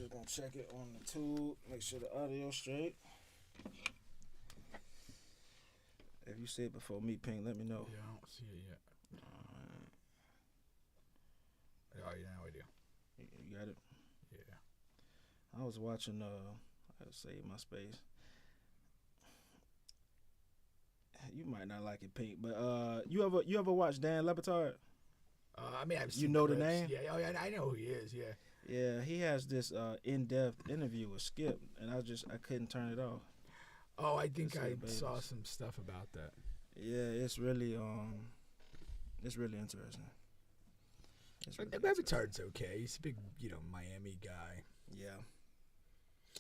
just gonna check it on the tube, make sure the audio straight. If you see it before me, Pink, let me know. Yeah, I don't see it yet. Oh, yeah, now I do. You got it? Yeah. I was watching, I gotta save my space. You might not like it, Pink, but you ever watch Dan Le Batard? I mean, I've seen You know clips. the name? Yeah, oh, yeah, I know who he is, yeah. Yeah, he has this in-depth interview with Skip, and I couldn't turn it off. Oh, I think I Babies. saw some stuff about that. Yeah, it's really interesting. The Batard's okay. He's a big, Miami guy. Yeah.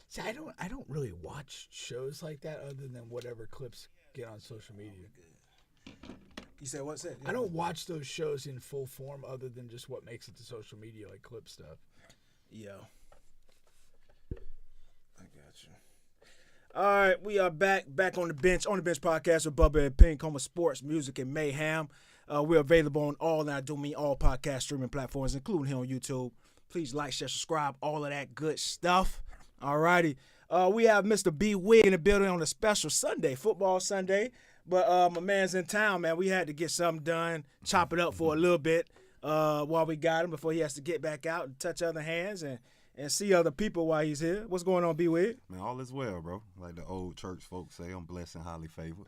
See, I don't really watch shows like that other than whatever clips get on social media. You said what's it? I don't watch those shows in full form other than just what makes it to social media, like clip stuff. Yeah. I got you. All right, we are back on the bench podcast with Bubba and Pink, home of sports, music, and mayhem. We're available on all podcast streaming platforms, including here on YouTube. Please like, share, subscribe, all of that good stuff. All righty. We have Mr. BWigg in the building on a special Sunday, football Sunday. But my man's in town, man. We had to get something done, chop it up for a little bit while we got him before he has to get back out and touch other hands and see other people while he's here. What's going on, BWigg? Man, all is well, bro. Like the old church folks say, I'm blessed and highly favored.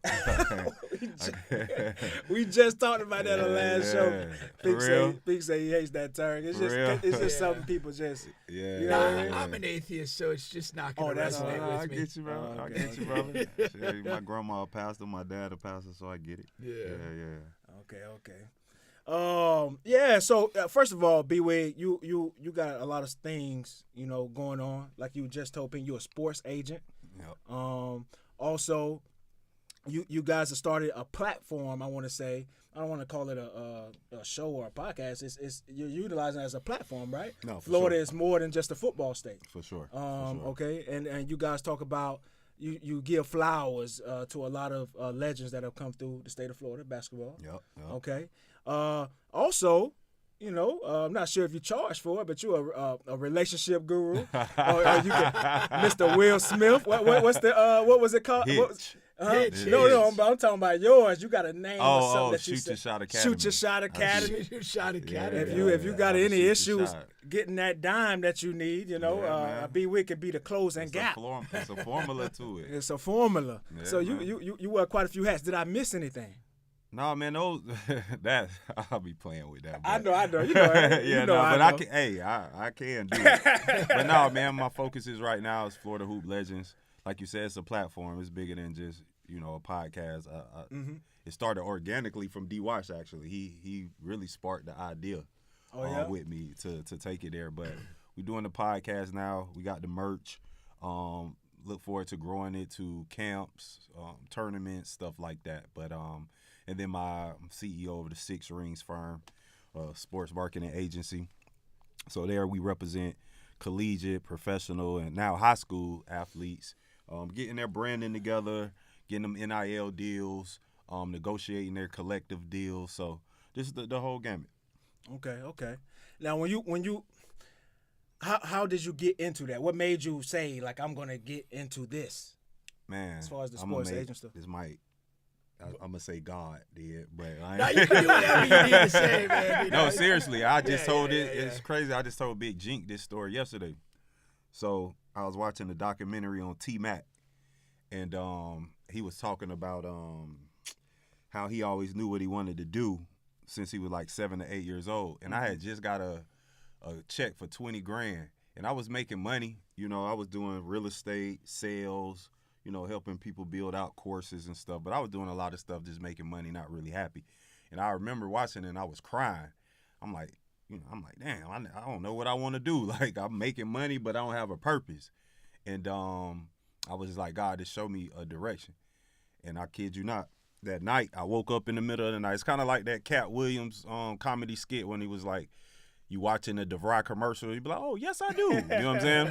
we just talked about that on the last show. Big say he hates that term. It's just something people just. Yeah. I'm an atheist, so it's just not going to resonate with I me. get you, bro. Oh, I get you, brother. Shit, my grandma a pastor, my dad a pastor, so I get it. Yeah. Okay. So first of all, BWigg, you got a lot of things, going on. Like you just told me, you're a sports agent. Yep. Also, you guys have started a platform, I want to say. I don't want to call it a show or a podcast. It's you're utilizing it as a platform, right? No, for Florida sure. is more than just a football state. For sure. Okay, and you guys talk about you give flowers to a lot of legends that have come through the state of Florida basketball. Yep. Okay. Also, I'm not sure if you charge for it, but you're a relationship guru. Or you Mr. Will Smith. What was it called? Hitch. No, I'm talking about yours. You got a name or something that you Shoot said. Your Shot Academy. Shoot Your Shot Academy. Shoot Your Shot Academy. If you got any issues shot. getting that dime that you need, BWigg could be the closing gap. It's a formula to it. It's a formula. Yeah, so man. you wear quite a few hats. Did I miss anything? No, man, those that I'll be playing with that. I know. You know. I can. Hey, I can do it. But no, man, my focus is right now is Florida Hoop Legends. Like you said, it's a platform. It's bigger than just a podcast. It started organically from D. Wash. Actually, he really sparked the idea with me to take it there. But we're doing the podcast now. We got the merch. Look forward to growing it to camps, tournaments, stuff like that. But and then I'm CEO of the Six Rings firm, sports marketing agency. So there we represent collegiate, professional, and now high school athletes, getting their branding together, getting them NIL deals, negotiating their collective deals. So this is the whole gamut. Okay. Now when you how did you get into that? What made you say, like, I'm gonna get into this? Man, as far as the sports agent stuff. I'm gonna say God did, but No, you can do whatever you need to say, man. No, seriously, I just told it. It's crazy. I just told Big Jink this story yesterday. So I was watching the documentary on T-Mac, and he was talking about how he always knew what he wanted to do since he was like 7 to 8 years old, and I had just got a check for $20,000, and I was making money. I was doing real estate, sales. Helping people build out courses and stuff. But I was doing a lot of stuff, just making money, not really happy. And I remember watching it, and I was crying. I'm like, damn, I don't know what I want to do. Like, I'm making money, but I don't have a purpose. And I was just like, God, just show me a direction. And I kid you not, that night, I woke up in the middle of the night. It's kind of like that Cat Williams comedy skit when he was like, you watching a DeVry commercial, you be like, oh, yes, I do. You know what I'm saying?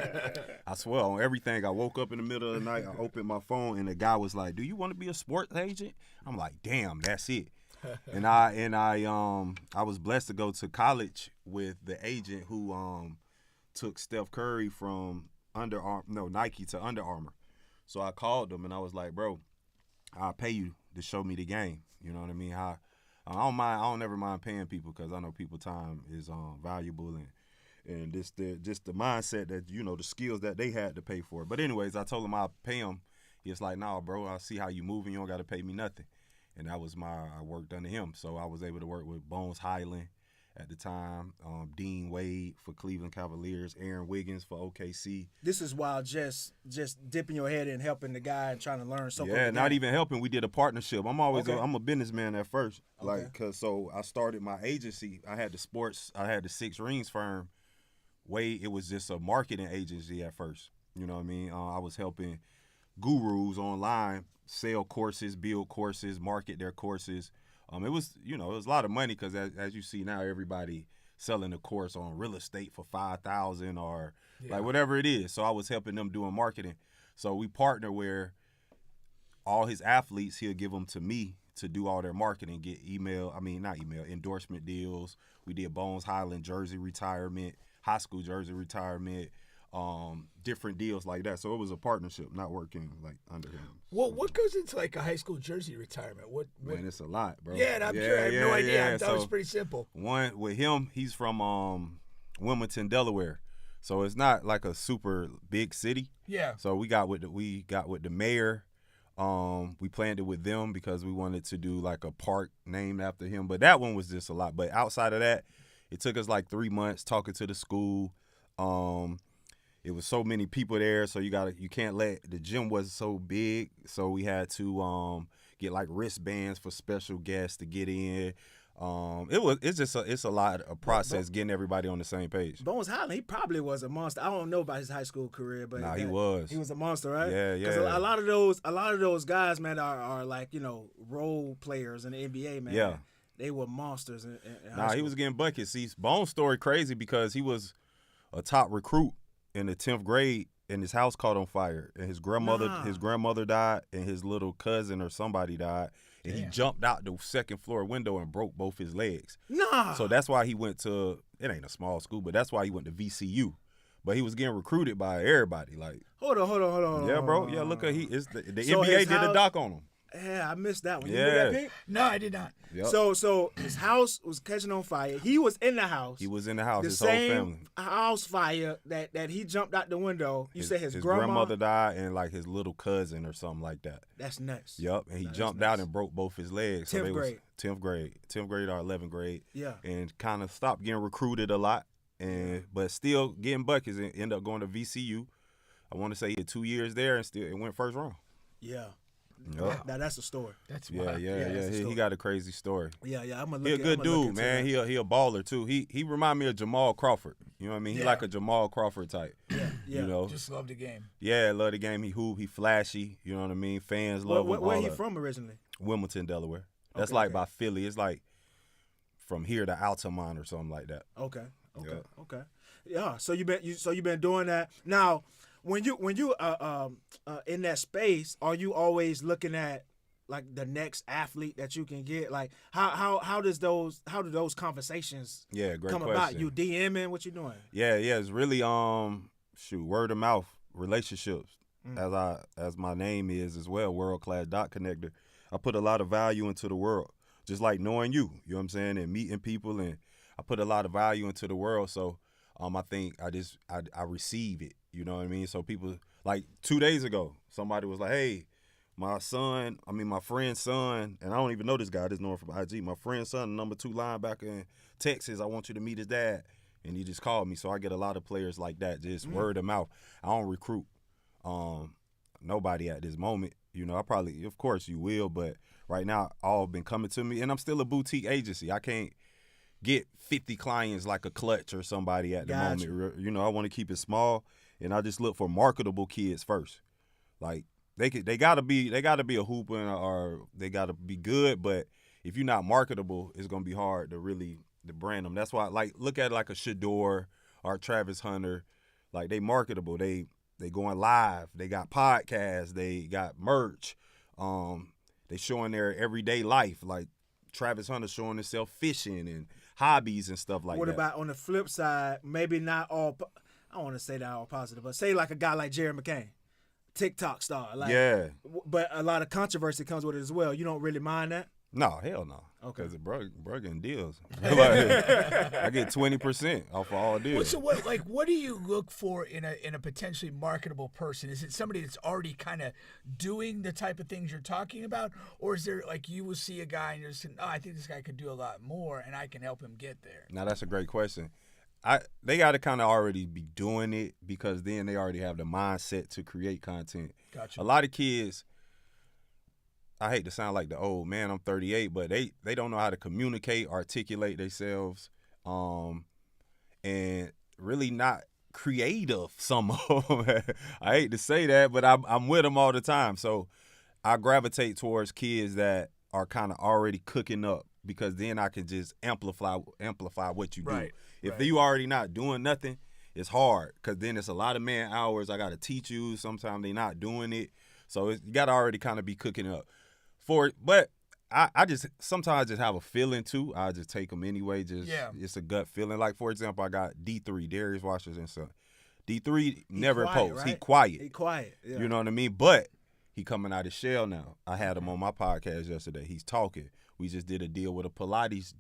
I swear, on everything, I woke up in the middle of the night, I opened my phone, and the guy was like, do you want to be a sports agent? I'm like, damn, that's it. And I was blessed to go to college with the agent who took Steph Curry from Nike to Under Armour. So I called them and I was like, bro, I'll pay you to show me the game. You know what I mean? I don't ever mind paying people because I know people time is valuable and just the mindset that, you know, the skills that they had to pay for. But anyways, I told him I'll pay him. He was like, nah, bro, I see how you moving. You don't got to pay me nothing. And that was I worked under him. So I was able to work with Bones Highland at the time, Dean Wade for Cleveland Cavaliers, Aaron Wiggins for OKC. This is while just dipping your head in, helping the guy and trying to learn something. Yeah, not even helping. We did a partnership. I'm always I'm a businessman at first. Okay. So I started my agency. I had the Six Rings firm. It was just a marketing agency at first. You know what I mean? I was helping gurus online sell courses, build courses, market their courses. It was a lot of money because as you see now, everybody selling a course on real estate for $5,000 or like whatever it is. So I was helping them doing marketing. So we partner where all his athletes, he'll give them to me to do all their marketing, get endorsement deals. We did Bones Highland jersey retirement, high school jersey retirement, different deals like that. So it was a partnership, not working like under him. Well, what goes into like a high school jersey retirement? What? Man, it's a lot, bro. Yeah, I'm sure. I have no idea. I thought it was pretty simple. One with him, he's from Wilmington, Delaware, so it's not like a super big city. Yeah. So we got with the mayor. We planned it with them because we wanted to do like a park named after him. But that one was just a lot. But outside of that, it took us like 3 months talking to the school. It was so many people there, so the gym was so big, so we had to get like wristbands for special guests to get in. It's a lot of process getting everybody on the same page. Bones Highland, he probably was a monster. I don't know about his high school career, but he was. He was a monster, right? Yeah. Because a lot of those guys, man, are like, you know, role players in the NBA, man. Yeah. They were monsters in high school. He was getting buckets. See, Bones' story crazy because he was a top recruit in the 10th grade, and his house caught on fire, and his grandmother died, and his little cousin or somebody died, and he jumped out the second floor window and broke both his legs. Nah. So that's why he went to, it ain't a small school, but that's why he went to VCU. But he was getting recruited by everybody. Like, hold on. Yeah, bro. Yeah, look at the So NBA did a doc on him. Yeah, I missed that one. You Yeah. remember that, Pink? No, I did not. Yep. So his house was catching on fire. He was in the house. He was in the house. The His same whole family. house fire that he jumped out the window. You said his grandmother died and like his little cousin or something like that. That's nuts. Yep, and he jumped out and broke both his legs. 10th grade. 10th grade or 11th grade. Yeah. And kind of stopped getting recruited a lot, but still getting buckets and ended up going to VCU. I want to say he had 2 years there and still it went first round. Yeah. Yep. Now that's a story. That's Yeah. wild. He got a crazy story. Yeah. I'm gonna look. He a good dude, man. He a baller too. He remind me of Jamal Crawford. You know what I mean? He like a Jamal Crawford type. Yeah. You know. Just love the game. Yeah, love the game. He hoop. He flashy. You know what I mean? Fans love him. Where he from originally? Wilmington, Delaware. That's Okay, like okay. by Philly. It's like from here to Altamont or something like that. Okay. Yeah. Okay. Yeah. So you been doing that now. When you in that space, are you always looking at like the next athlete that you can get? Like how do those conversations Great come question. about? You DMing, what you doing? Yeah, it's really word of mouth relationships. As my name is as well, World Class Dot Connector. I put a lot of value into the world, just like knowing you. You know what I'm saying, and meeting people, and I put a lot of value into the world. So I think I receive it. You know what I mean? So people, like 2 days ago, somebody was like, hey, my friend's son, and I don't even know this guy, I just know him from IG. My friend's son, number 2 linebacker in Texas, I want you to meet his dad. And he just called me. So I get a lot of players like that, just word of mouth. I don't recruit nobody at this moment. You know, of course you will, but right now all been coming to me. And I'm still a boutique agency. I can't get 50 clients like a Clutch or somebody at the moment. You know, I want to keep it small, and I just look for marketable kids first. Like they gotta be a hooper or they gotta be good, but if you're not marketable, it's gonna be hard to brand them. That's why, like, look at like a Shador or Travis Hunter, like they marketable. They going live. They got podcasts. They got merch. They showing their everyday life. Like Travis Hunter showing himself fishing and hobbies and stuff like that. What about on the flip side? Maybe not all. I don't want to say that all positive, but say like a guy like Jerry McCain, TikTok star. Like, Yeah. But a lot of controversy comes with it as well. You don't really mind that? No, hell no. Okay. Because bro getting deals. Like, I get 20% off of all deals. So what do you look for in a potentially marketable person? Is it somebody that's already kind of doing the type of things you're talking about, or is there like you will see a guy and you're saying, oh, I think this guy could do a lot more, and I can help him get there? Now that's a great question. They got to kind of already be doing it because then they already have the mindset to create content. Gotcha. A lot of kids, I hate to sound like the old man, I'm 38, but they don't know how to communicate, articulate themselves, and really not creative, some of them. I hate to say that, but I'm with them all the time. So I gravitate towards kids that are kind of already cooking up because then I can just amplify what you do. Right. If you already not doing nothing, it's hard because then it's a lot of man hours I got to teach you. Sometimes they not doing it. So you got to already kind of be cooking up. But I just sometimes just have a feeling too. I just take them anyway. It's a gut feeling. Like for example, I got D3, Darius Washington son. D3 never posts. Right? He quiet. He quiet. Yeah. You know what I mean? But he coming out of shell now. I had him on my podcast yesterday. He's talking. We just did a deal with a Pilates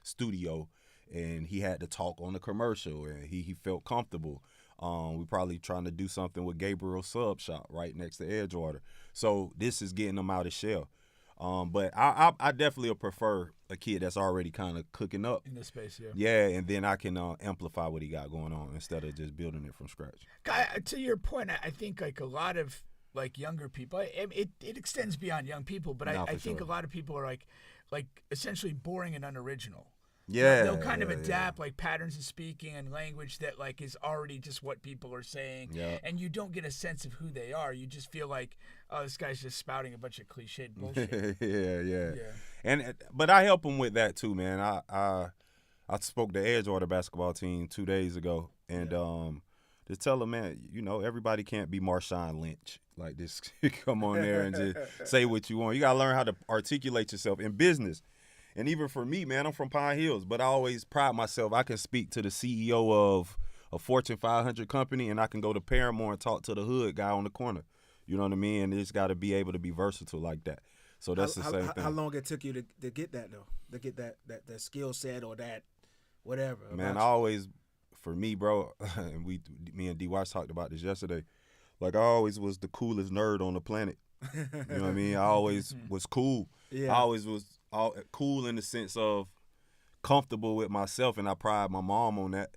studio, and he had to talk on the commercial, and he felt comfortable. We probably trying to do something with Gabriel Sub Shop right next to Edgewater. So this is getting him out of shell. But I definitely prefer a kid that's already kind of cooking up in this space, yeah. Yeah, and then I can amplify what he got going on instead of just building it from scratch. To your point, I think like a lot of like younger people, it extends beyond young people, but I think a lot of people are like essentially boring and unoriginal. Yeah, they'll kind of adapt like patterns of speaking and language that like is already just what people are saying, and you don't get a sense of who they are. You just feel like, oh, this guy's just spouting a bunch of cliched bullshit. yeah. But I help them with that too, man. I spoke to Edgewater basketball team 2 days ago, and just tell them, man, you know, everybody can't be Marshawn Lynch. Like this, come on there and just say what you want. You gotta learn how to articulate yourself in business. And even for me, man, I'm from Pine Hills, but I always pride myself. I can speak to the CEO of a Fortune 500 company, and I can go to Paramore and talk to the hood guy on the corner. You know what I mean? And it's got to be able to be versatile like that. So that's the same thing. How long it took you to get that, though? To get that skill set or that whatever? Man, I always, for me, bro, and me and D-Watch talked about this yesterday, like I always was the coolest nerd on the planet. You know what I mean? I always was cool. Yeah. I always was cool in the sense of comfortable with myself, and I pride my mom on that.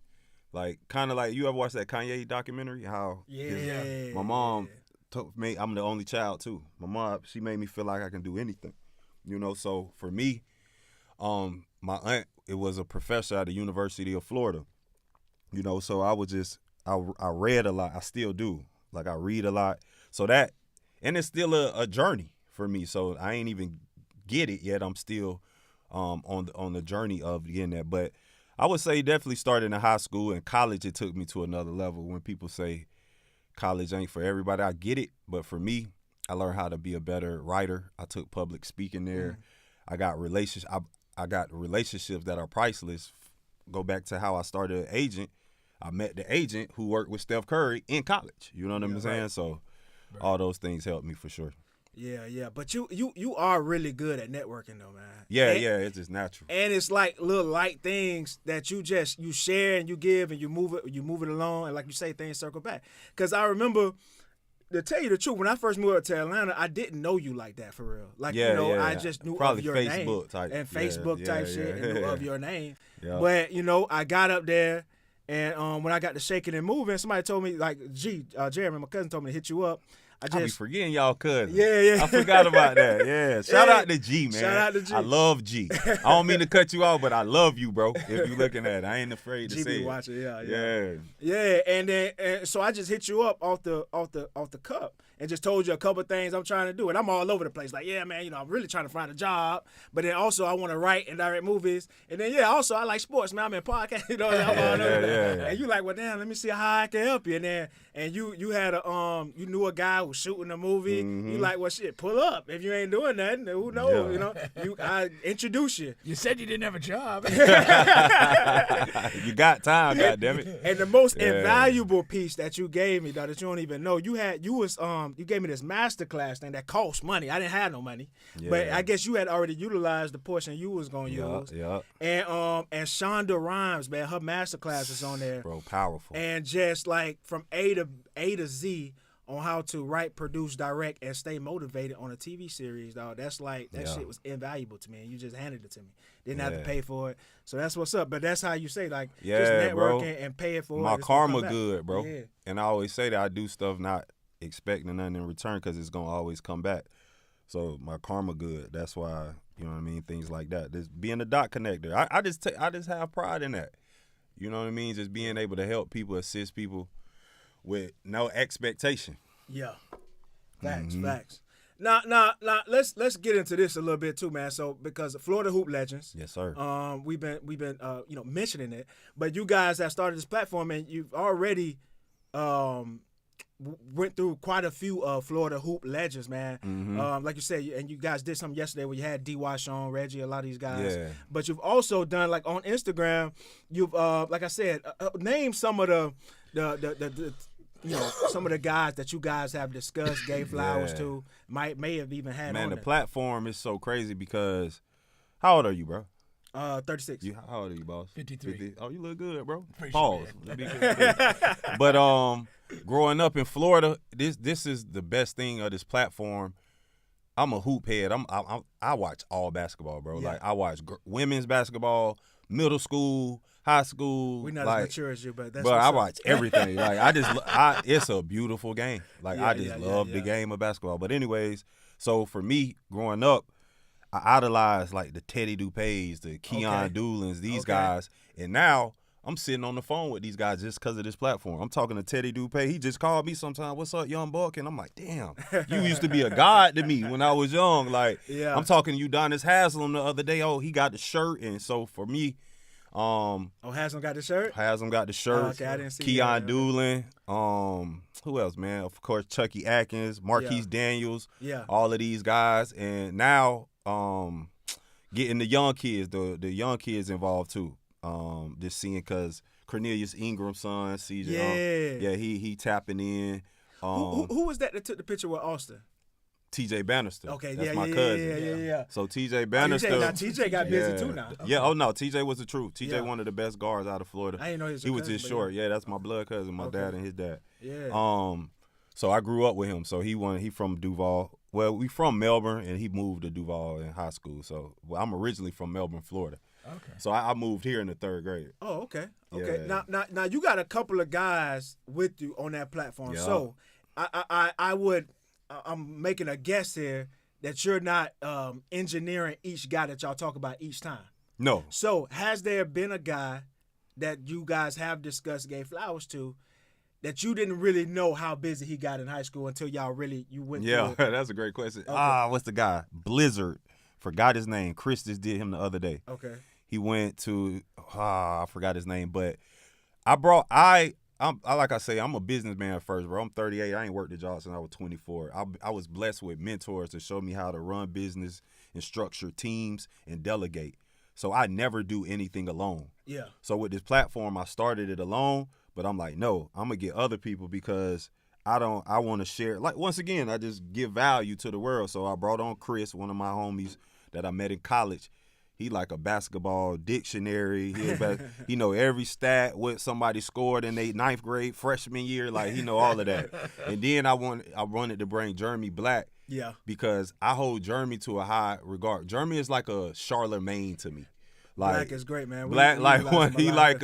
Like, kind of like, you ever watch that Kanye documentary? How my mom told me, I'm the only child too. My mom, she made me feel like I can do anything. You know, so for me, my aunt, it was a professor at the University of Florida. You know, so I read a lot. I still do. Like, I read a lot. So that, and it's still a journey for me. So I ain't even get it yet. I'm still on the journey of getting that. But I would say definitely starting in high school and college, it took me to another level. When people say college ain't for everybody, I get it. But for me, I learned how to be a better writer. I took public speaking there. I got I got relationships that are priceless. Go back to how I started an agent. I met the agent who worked with Steph Curry in college. You know what I'm saying? So all those things helped me for sure. Yeah. But you are really good at networking though, man. Yeah, it's just natural. And it's like little light things that you share and you give and you move it along, and like you say, things circle back. Because I remember, to tell you the truth, when I first moved up to Atlanta, I didn't know you like that for real. Like, I just knew probably of your Facebook name. Type. And Facebook type shit and knew of your name. Yeah. But, I got up there, and when I got to shaking and moving, somebody told me, like, Jeremy, my cousin, told me to hit you up. I be forgetting y'all cousins. Yeah. I forgot about that. Yeah. Shout out to G, man. Shout out to G. I love G. I don't mean to cut you off, but I love you, bro. If you looking at it, I ain't afraid to G say be it. watching, Yeah. Yeah, and then so I just hit you up off the cup, and just told you a couple of things I'm trying to do, and I'm all over the place. Like, yeah, man, I'm really trying to find a job, but then also I want to write and direct movies, and then also I like sports, man. I'm in podcast, I'm all over that. And you like, well, damn, let me see how I can help you, and you had you knew a guy who was shooting a movie. You like, well, shit, pull up. If you ain't doing nothing, who knows? I introduce you. You said you didn't have a job. You got time, goddammit. And the most invaluable piece that you gave me, though, that you don't even know, you gave me this masterclass thing that cost money. I didn't have no money, but I guess you had already utilized the portion you was gonna use. Yeah. And Shonda Rhimes, man, her masterclass is on there, bro, powerful. And just like from A to Z on how to write, produce, direct, and stay motivated on a TV series, dog. That's like that shit was invaluable to me, and you just handed it to me. Didn't have to pay for it, so that's what's up. But that's how you say, like, just networking, bro, and pay it for it. My karma good, bro. Yeah. And I always say that I do stuff not expecting nothing in return because it's gonna always come back. So my karma good. That's why, you know what I mean. Things like that. Just being a dot connector. I just have pride in that. You know what I mean. Just being able to help people, assist people with no expectation. Yeah. Facts. Now, let's get into this a little bit too, man. So, because Florida Hoop Legends, yes, sir. We've been mentioning it, but you guys have started this platform, and you've already went through quite a few Florida Hoop Legends, man. Like you said, and you guys did something yesterday where you had D.Y. Sean, Reggie, a lot of these guys. Yeah. But you've also done, like, on Instagram, you've like I said, name some of the some of the guys that you guys have discussed, gave flowers to, may have even had. Man, on the there. platform is so crazy because, how old are you, bro? 36. How old are you, boss? 53. 50? Oh, you look good, bro. Appreciate Pause. it. But growing up in Florida, this is the best thing of this platform. I'm a hoop head. I watch all basketball, bro. Yeah. Like, I watch women's basketball, middle school, high school. We're not like, as mature as you, but that's but what's I up. watch everything. Like, it's a beautiful game. Like, I just love the game of basketball. But anyways, so for me, growing up, I idolized like the Teddy Dupays, the Keon Doolins, these guys. And now I'm sitting on the phone with these guys just because of this platform. I'm talking to Teddy Dupay. He just called me sometime. What's up, young buck? And I'm like, damn, you used to be a god to me when I was young. Like, I'm talking to Udonis Haslam the other day. Oh, he got the shirt. And so for me, Haslam got the shirt? Haslam got the shirt. Oh, okay, I didn't see Keon that. Doolin. Who else, man? Of course, Chucky Atkins, Marquise Daniels. Yeah. All of these guys. And now getting the young kids, the young kids involved too. Just seeing, because Cornelius Ingram's son, CJ. He tapping in. Who was that took the picture with Austin? TJ Bannister. Okay, that's my cousin. Yeah. So TJ Bannister. TJ got busy too now. Yeah, oh no, TJ was the truth. TJ one of the best guards out of Florida. I didn't know he was just short. Yeah, that's my blood cousin, my dad and his dad. Yeah. So I grew up with him. So he from Duval. Well, we from Melbourne, and he moved to Duval in high school. So I'm originally from Melbourne, Florida. Okay. So I moved here in the 3rd grade. Oh, okay. Okay. Yeah. Now you got a couple of guys with you on that platform. Yeah. So I'm making a guess here that you're not engineering each guy that y'all talk about each time. No. So has there been a guy that you guys have discussed, gave flowers to, that you didn't really know how busy he got in high school until you went through it? That's a great question. Okay. What's the guy? Blizzard. Forgot his name. Chris just did him the other day. Okay. He went to I forgot his name, but I'm like I say, I'm a businessman first, bro. I'm 38. I ain't worked a job since I was 24. I was blessed with mentors to show me how to run business and structure teams and delegate. So I never do anything alone. Yeah. So with this platform, I started it alone, but I'm like, no, I'm gonna get other people because I want to share. Like, once again, I just give value to the world. So I brought on Chris, one of my homies that I met in college. He like a basketball dictionary. He know every stat, what somebody scored in their 9th grade freshman year. Like, he know all of that. And then I wanted to bring Jeremy Black. Yeah. Because I hold Jeremy to a high regard. Jeremy is like a Charlemagne to me. Like, Black is great, man. Black,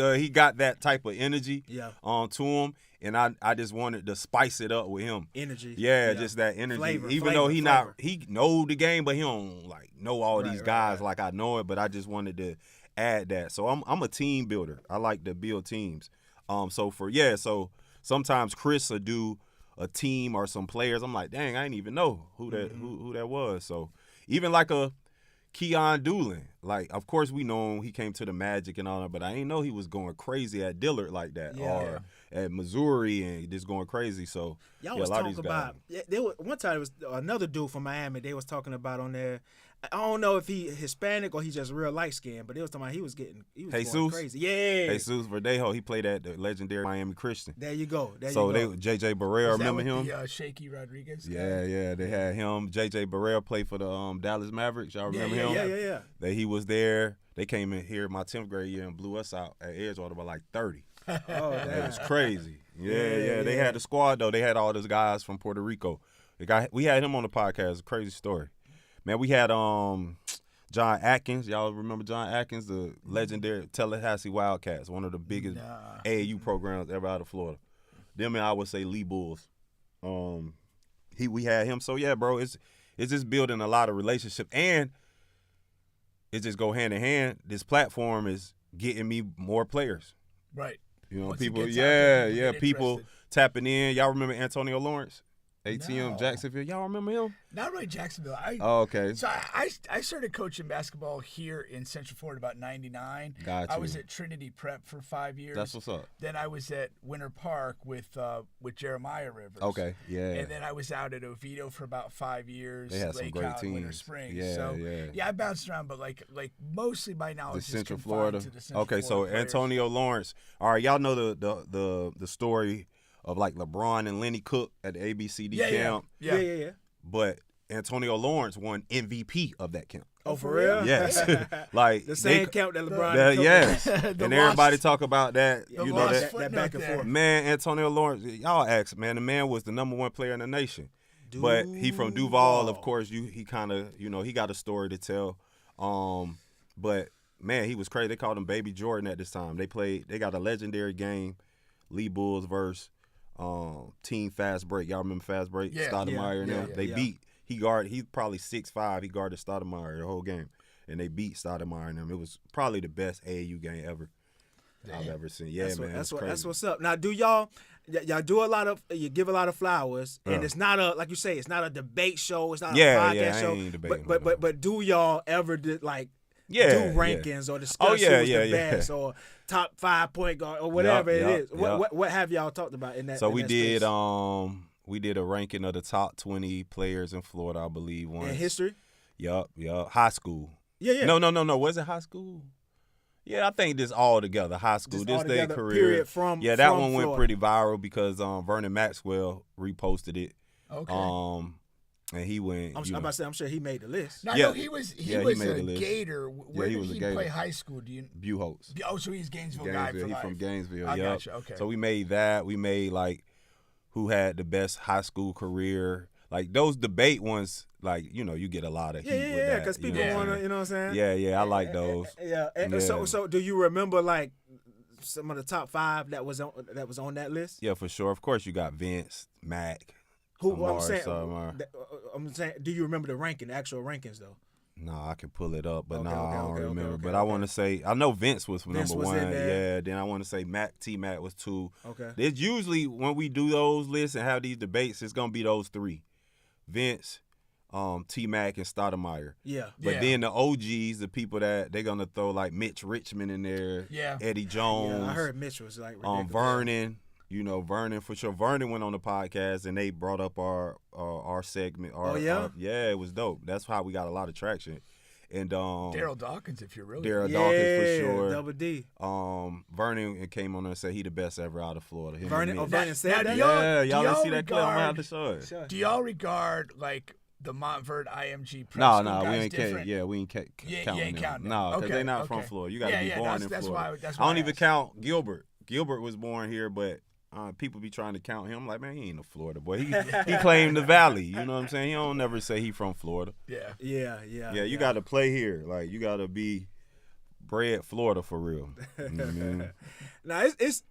he got that type of energy to him. And I just wanted to spice it up with him. Energy. Yeah, just that energy. Flavor, Though he know the game, but he don't like know all these guys like I know it. But I just wanted to add that. So I'm a team builder. I like to build teams. So sometimes Chris will do a team or some players. I'm like, dang, I didn't even know who that was. So even like a Keon Doolin, like, of course we know him, he came to the Magic and all that, but I didn't know he was going crazy at Dillard like that, or at Missouri and just going crazy. So y'all was talking about one time it was another dude from Miami. They was talking about on there. I don't know if he Hispanic or he just real light skinned, but they was talking about he was going crazy. Yeah, Jesus Verdejo, he played at the legendary Miami Christian. There you go. JJ Barrera, remember him? The Shaky Rodriguez guy? Yeah, they had him. JJ Barrera played for the Dallas Mavericks. Y'all remember him? Yeah. That he was there. They came in here my 10th grade year and blew us out at Edgewater by like 30. Oh, damn. It was crazy. Yeah. They had the squad though. They had all those guys from Puerto Rico. We had him on the podcast. A crazy story. Man, we had John Atkins. Y'all remember John Atkins, the legendary Tallahassee Wildcats, one of the biggest AAU programs ever out of Florida. Them and I would say Lee Bulls. We had him. So yeah, bro, it's just building a lot of relationships, and it just go hand in hand. This platform is getting me more players. Right. You know, Once people. it gets out there, People interested. tapping in. Y'all remember Antonio Lawrence? ATM No. Jacksonville. Y'all remember him? Not really Jacksonville. Oh, okay. So I started coaching basketball here in Central Florida about 99. Got I you. was at Trinity Prep for 5 years. That's what's up. Then I was at Winter Park with Jeremiah Rivers. Okay, yeah. And then I was out at Oviedo for about 5 years. They had some Lake great Out, Winter teams. Springs. Yeah, so, yeah. I bounced around, but like mostly my knowledge The is Central confined Florida. to the Central Okay, so Florida players. Antonio Lawrence. All right, y'all know the story of like LeBron and Lenny Cook at the ABCD camp. Yeah. But Antonio Lawrence won MVP of that camp. Oh, for real? Yes. Like the same camp that LeBron. yes. The And everybody lost- talk about that. the You know lost that. footnote that back and there. forth. Man, Antonio Lawrence, y'all ask, man, the man was the #1 player in the nation. But he from Duval, of course, he kind of, he got a story to tell. But man, he was crazy. They called him Baby Jordan at this time. They got a legendary game, Lee Bulls versus Team Fast Break. Y'all remember Fast Break? Yeah. Stoudemire and them. Yeah. They beat, he's probably 6'5". He guarded Stoudemire the whole game. And they beat Stoudemire and them. It was probably the best AAU game ever I've ever seen. Yeah, man. That's what's up. Now, do y'all do you give a lot of flowers, and it's not a, like you say, it's not a debate show, it's not a podcast show. I ain't debating but do y'all ever do rankings or discuss who's the best or top 5 point guard or whatever it is? What have y'all talked about in that? So in we that did space? we did a ranking of the top 20 players in Florida, I believe. Once. In history? Yup. High school. Yeah. No. Was it high school? Yeah, I think this all together. High school. Just this all their together, career. period, from that from one went Florida. pretty viral because Vernon Maxwell reposted it. Okay. And he went. I'm about to say, I'm sure he made the list. Now, Yeah. no, he was Yeah, he was made a the list. Gator. Where he did was a he Gator. play high school? Do you? Buchholz. Oh, so he's Gainesville guy for He life. from Gainesville. I yup. gotcha. Okay. So we made that. We made like who had the best high school career. Like those debate ones, like you get a lot of heat with that. Because people know what I'm want to, saying? you know what I'm saying? Yeah, I like those. Yeah. Yeah. So do you remember like some of the top 5 that was on that list? Yeah, for sure. Of course, you got Vince, Mac. Who Amar, I'm saying? Stoudemire. I'm saying, do you remember the actual rankings though? No, I can pull it up, but Okay, I don't okay, remember. okay, but I want to say, I know Vince was Vince number was in 1. there. Yeah, then I want to say T-Mac was 2. Okay. It's usually when we do those lists and have these debates, it's gonna be those 3: Vince, T-Mac, and Stoudemire. Yeah. But then the OGs, the people that they're gonna throw like Mitch Richmond in there, Yeah. Eddie Jones, Yeah, I heard Mitch was like ridiculous. Vernon. Vernon for sure. Vernon went on the podcast and they brought up our segment. Yeah, it was dope. That's how we got a lot of traction. And Daryl Dawkins, if you're really. Daryl Dawkins for sure. Double D. Vernon came on there and said he the best ever out of Florida. Him and Mitch. Vernon said Now, that. do y'all- Yeah, y'all do didn't y'all see that clip. I'm gonna have to regard- show it. Do y'all regard like the Montverde IMG prep No, school we guys ain't different? we ain't You counting ain't them. counting them. No, because Okay, they're not from okay. Florida. You got to be born in that's Florida. why- that's I why don't I even asked. count Gilbert. Gilbert was born here, but people be trying to count him. Like, man, he ain't a Florida boy. He claimed the Valley. You know what I'm saying? He don't never say he from Florida. Yeah. Yeah. You got to play here. Like, you got to be bred Florida for real. You know what I mean? Now it's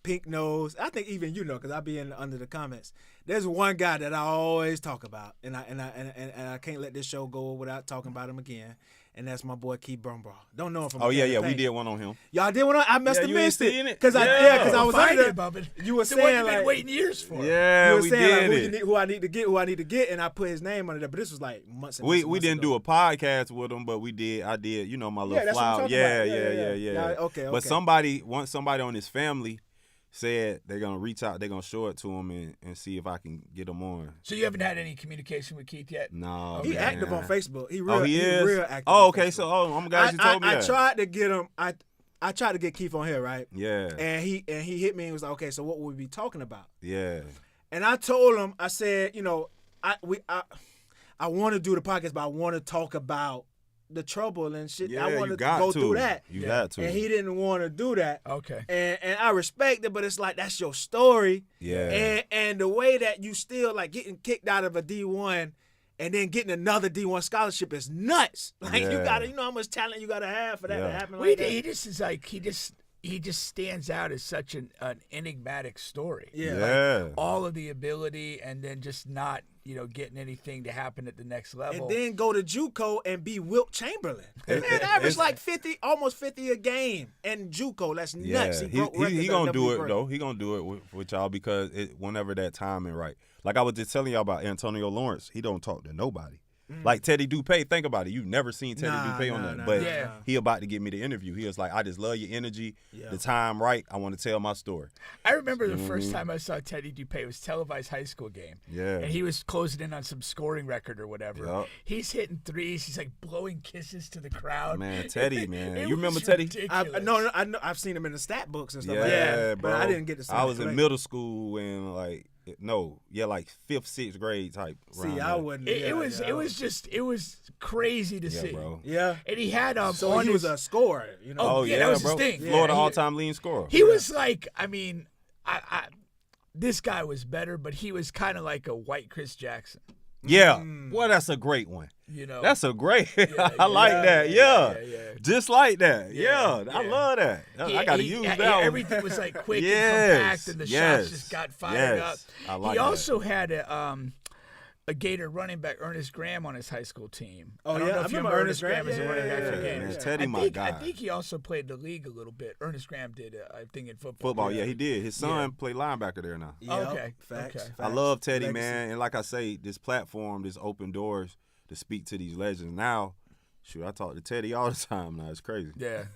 Pink knows. I think even because I be under the comments. There's one guy that I always talk about, and I can't let this show go without talking about him again. and that's my boy Keith Brumbaugh. Don't know him from. Oh yeah, Academy we Paint. did one on him. Y'all did one on. I must have you ain't missed it seen it? because Yeah. I was Find under. it, Bubba. You were The one saying you've been like waiting years for. Yeah, you were we saying did like who I need to get, and I put his name under there. But this was like months. And We months didn't ago. do a podcast with him, but I did. You know, my little that's what I'm flower. talking Yeah, about. yeah. Okay. But once somebody on his family said they're gonna reach out, they're gonna show it to him and see if I can get him on. So you haven't had any communication with Keith yet? No, He man. active on Facebook. He is real active. Oh, on okay. Facebook. So I'm glad you told me I that. tried to get him. I tried to get Keith on here, right? Yeah, And he hit me and was like, okay, so what would we be talking about? yeah. And I told him, I said, you know, I want to do the podcast, but I want to talk about the trouble and shit. Yeah, I want you to got go to. through that. You got to. And he didn't want to do that. Okay. And I respect it, but it's like that's your story. Yeah. And the way that you still like getting kicked out of a D1 and then getting another D1 scholarship is nuts. Like you Yeah. gotta, you know how much talent you gotta have for that to Yeah. happen Well, like that. he just is like he just stands out as such an enigmatic story. Yeah. Yeah. All of the ability and then just not, getting anything to happen at the next level. And then go to JUCO and be Wilt Chamberlain. Man, It- average it's- like 50, almost 50 a game. And JUCO, that's nuts. Yeah, He broke records he that gonna never do be it broke. though. He gonna do it with y'all because whenever that timing right. Like I was just telling y'all about Antonio Lawrence. He don't talk to nobody. Like Teddy Dupay, think about it. You've never seen Teddy Dupay on that, but Yeah. he about to get me the interview. He was like, "I just love your energy, Yeah. the time right. I want to tell my story." I remember the first time I saw Teddy Dupay, it was televised high school game. Yeah. And he was closing in on some scoring record or whatever. Yup. He's hitting threes. He's like blowing kisses to the crowd. Man, Teddy, man. It You remember was Teddy? ridiculous. No, I know. I've seen him in the stat books and stuff Yeah, like that. bro. But I didn't get to see I him was in play. middle school and like 5th, 6th grade type. See, around I there. wouldn't. It was crazy to Yeah, see. bro. Yeah. And he had So on he was his, a scorer, you know. Oh, yeah, that was his bro. thing. Florida Yeah, he- all-time leading scorer. he was like, I mean, I this guy was better, but he was kind of like a white Chris Jackson. Yeah. Well, that's a great one. That's a great. I like that. Yeah. Just like that. Yeah. I love that. I got to use that one. Everything was like quick Yes, and compact, and the yes, shots just got fired up. yes. I like he that. also had a Gator running back, Ernest Graham, on his high school team. Oh, I don't yeah, know I if you remember remember Ernest Graham Graham. as a running back for Yeah, Gators. man, Teddy, I my think, guy. I think he also played the league a little bit. Ernest Graham did, I think, in football. Football, yeah, he did. His son played linebacker there now. Yep, Okay, Facts. okay. I love Teddy, Legacy. man. And like I say, this platform, this open doors to speak to these legends. Now, shoot, I talk to Teddy all the time now. It's crazy. Yeah.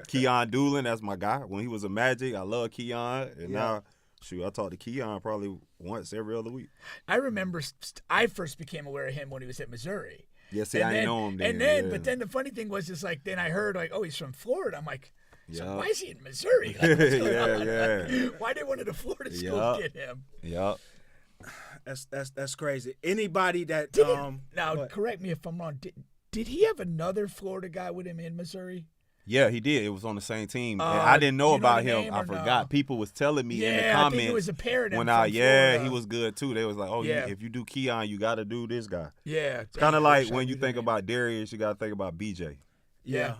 Keon Doolin, that's my guy. When he was a Magic, I love Keon. And now, shoot, I talk to Keon probably once every other week. I remember I first became aware of him when he was at Missouri. Yeah, see, And I then, ain't know him then. And then, yeah. but then the funny thing was, is like, then I heard like, oh, he's from Florida. I'm like, so Yeah. why is he in Missouri? Like, what's going Yeah, on? yeah. Why did one of the Florida schools Yeah. get him? Yep. That's crazy. Anybody that Did he, now, what? correct me if I'm wrong. Did he have another Florida guy with him in Missouri? Yeah, he did. It was on the same team. And I didn't know you know about the him. name I or no? forgot. People was telling me in the Yeah, I comments. think it was a pair of them when from he Florida. was good too. They was like, oh, Yeah. if you do Keon, you got to do this guy. Yeah. It's kind of Dang, I like wish I when knew you the think name. about Darius, you got to think about BJ. yeah.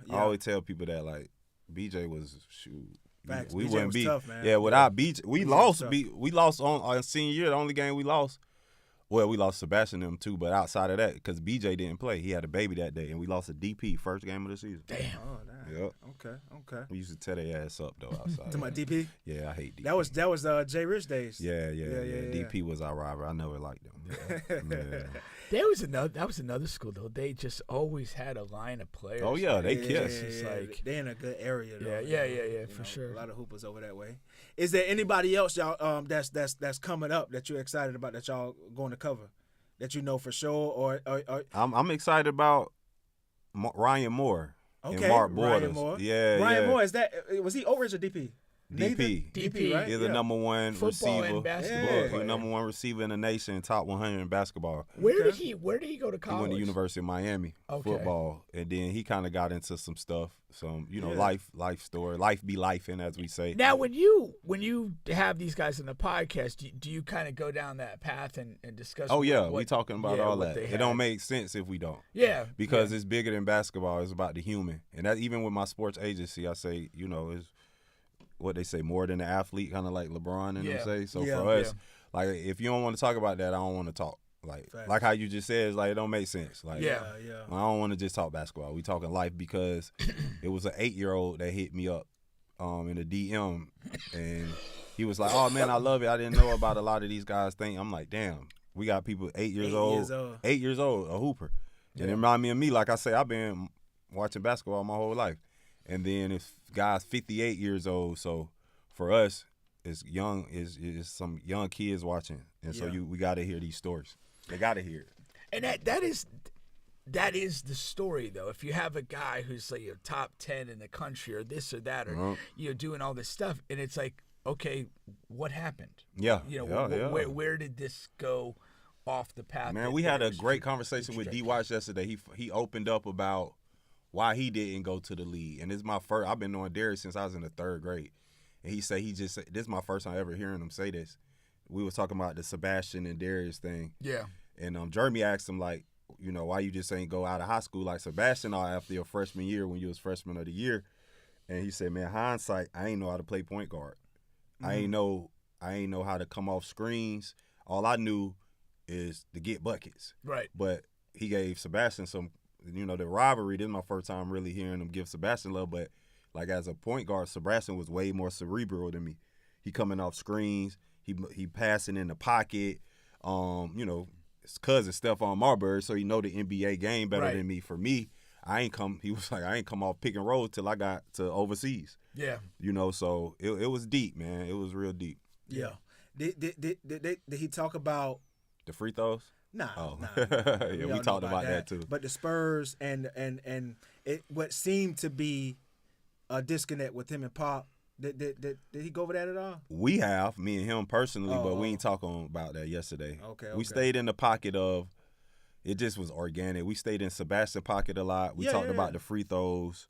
I always tell people that, like, BJ was, shoot. Facts. We BJ wouldn't was be. tough, man. Yeah, without BJ. We BJ lost. was tough. We lost on our senior year. The only game we lost. Well, we lost Sebastian and them too, but outside of that, because BJ didn't play, he had a baby that day, and we lost a DP first game of the season. Damn. Oh, damn. Yep. Okay. We used to tear their ass up though outside. To my DP. Yeah, I hate DP. That was Jay Rich days. Yeah. Yeah. DP was our rival. I never liked them. Yeah. That was another school though. They just always had a line of players. Oh yeah, they Yeah, kiss. It's yeah. like- They in a good area though. Yeah, You for know, sure. A lot of hoopers over that way. Is there anybody else y'all that's coming up that you're excited about that y'all going to cover? That you know for sure or I'm excited about Ryan Moore and okay, Mark Ryan Borders. Moore. Yeah, Ryan yeah. Moore, was he Overage or DP? DP. DP, right? He's the number one Football receiver. and basketball Yeah. He's player. the number one receiver in the nation, top 100 in basketball. Where Okay. did he go to He college? went to University of Miami Okay. football, and then he kind of got into some stuff, some Yeah. life story, life be lifing, as we say. Now, when you have these guys in the podcast, do you kind of go down that path and discuss? Oh yeah, what- we talking about yeah, all what that. they It don't had? make sense if we don't. Yeah, Because it's bigger than basketball. It's about the human. And that even with my sports agency, I say, it's what they say, more than the athlete, kind of like LeBron and Yeah. them say. So Yeah. for us, like if you don't want to talk about that, I don't want to talk. Like how you just said, it's like it don't make sense. Like, Yeah. I don't want to just talk basketball. We talking life because it was an 8-year-old that hit me up in the DM, and he was like, "Oh man, I love it. I didn't know about a lot of these guys think." I'm like, "Damn, we got people 8 years old, 8 years old, a hooper." And it remind me of me. Like I say, I've been watching basketball my whole life, and then if guys 58 years old, so for us, it's young, is some young kids watching, and so we got to hear these stories. They got to hear it. And that is the story, though. If you have a guy who's like top 10 in the country or this or that, or doing all this stuff, and it's like, okay, what happened? Yeah, where did this go off the path? Man, we had a great conversation with BWigg yesterday. He opened up about why he didn't go to the league, and this is my first. I've been knowing Darius since I was in the 3rd grade, and he said this is my first time ever hearing him say this. We was talking about the Sebastian and Darius thing. Yeah. And Jeremy asked him, like, why you just ain't go out of high school like Sebastian after your freshman year when you was freshman of the year. And he said, man, hindsight, I ain't know how to play point guard. Mm-hmm. I ain't know how to come off screens. All I knew is to get buckets. Right. But he gave Sebastian some, the rivalry. This is my first time really hearing him give Sebastian love. But, like, as a point guard, Sebastian was way more cerebral than me. He coming off screens. He passing in the pocket. His cousin Stephon Marbury, so he know the NBA game better than me. For me, he was like, I ain't come off pick and roll till I got to overseas. Yeah. So it was deep, man. It was real deep. Yeah. Did he talk about the free throws? Nah. Yeah, we talked about that too. But the Spurs and it what seemed to be a disconnect with him and Pop. Did he go over that at all? We have, me and him personally, but we ain't talking about that yesterday. Okay. We stayed in the pocket of, it just was organic. We stayed in Sebastian pocket a lot. We talked about the free throws,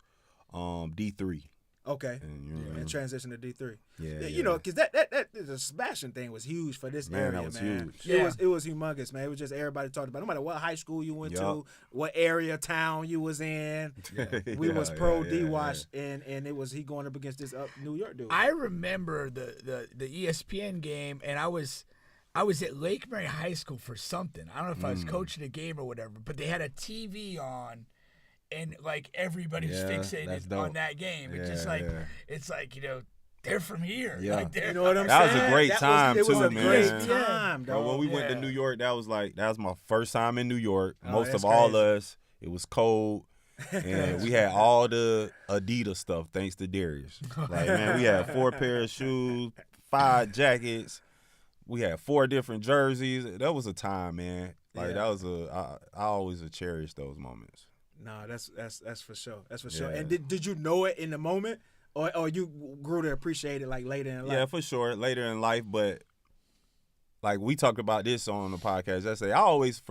D3. Okay. And transition to D3. Yeah. Because that the Sebastian thing was huge for this area, that was huge. It was humongous, man. It was just everybody talked about it. No matter what high school you went to, what area, town you was in. We was pro D-Wash, and it was he going up against this New York dude. I remember the ESPN game, and I was at Lake Mary High School for something. I don't know if I was coaching a game or whatever, but they had a TV on. And, like, everybody's fixated on that game. It's just like, it's like, they're from here. Yeah. Like, you know what I'm saying? saying? That was a great time, it was too, a man. great time, Bro, when we went to New York, that was my first time in New York. Most that's of all crazy. us, it was cold. And we had all the Adidas stuff, thanks to Darius. Like, man, we had 4 pairs of shoes, 5 jackets. We had 4 different jerseys. That was a time, man. Like, that was I always cherish those moments. No, that's for sure. That's for sure. And did you know it in the moment, or you grew to appreciate it like later in life? Yeah, for sure, later in life. But like we talked about this on the podcast yesterday, I always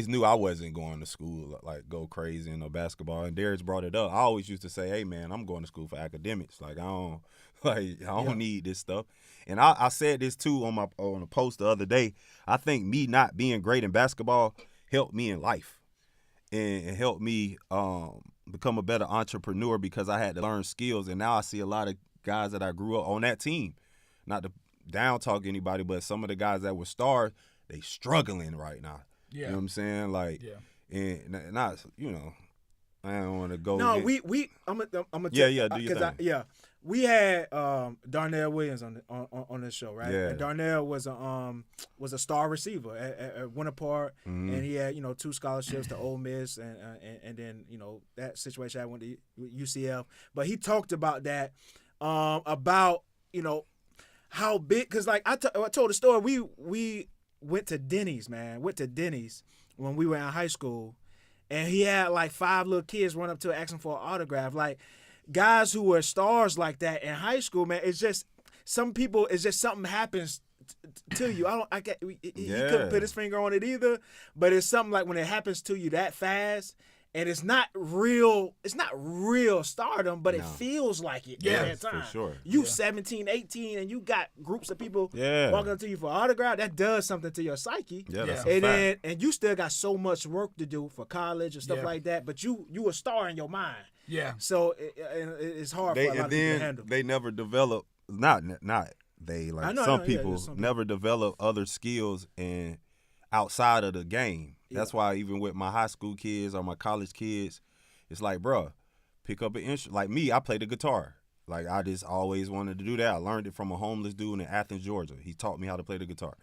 knew I wasn't going to school like go crazy in the basketball. And Darius brought it up. I always used to say, "Hey man, I'm going to school for academics. Like I don't need this stuff." And I said this too on a post the other day. I think me not being great in basketball helped me in life. And helped me become a better entrepreneur because I had to learn skills. And now I see a lot of guys that I grew up on that team. Not to down talk anybody, but some of the guys that were stars, they struggling right now. Yeah. You know what I'm saying? Like, and not, I don't want to go. No, I'm gonna do your thing. We had Darnell Williams on this show, right? Yeah. And Darnell was a star receiver at Winter Park, and he had 2 scholarships to Ole Miss, and then that situation I went to UCF. But he talked about that, about how big, because like I told the story, we went to Denny's, man. Went to Denny's when we were in high school, and he had like 5 little kids run up to him asking for an autograph, like. Guys who were stars like that in high school, man, it's just some people. It's just something happens to you. He couldn't put his finger on it either, but it's something like when it happens to you that fast, and it's not real. It's not real stardom, but it feels like it. Yeah, at that time. for sure. You 17, 18, and you got groups of people walking up to you for autograph. That does something to your psyche. Yeah, that's and a fact. then you still got so much work to do for college and stuff like that. But you a star in your mind. Yeah. So it's hard for a lot of people to handle. They never develop, not they, like some people never develop other skills. And outside of the game. That's why even with my high school kids or my college kids, it's like, bruh, pick up an instrument. Like me, I play the guitar. Like, I just always wanted to do that. I learned it from a homeless dude in Athens, Georgia. He taught me how to play the guitar.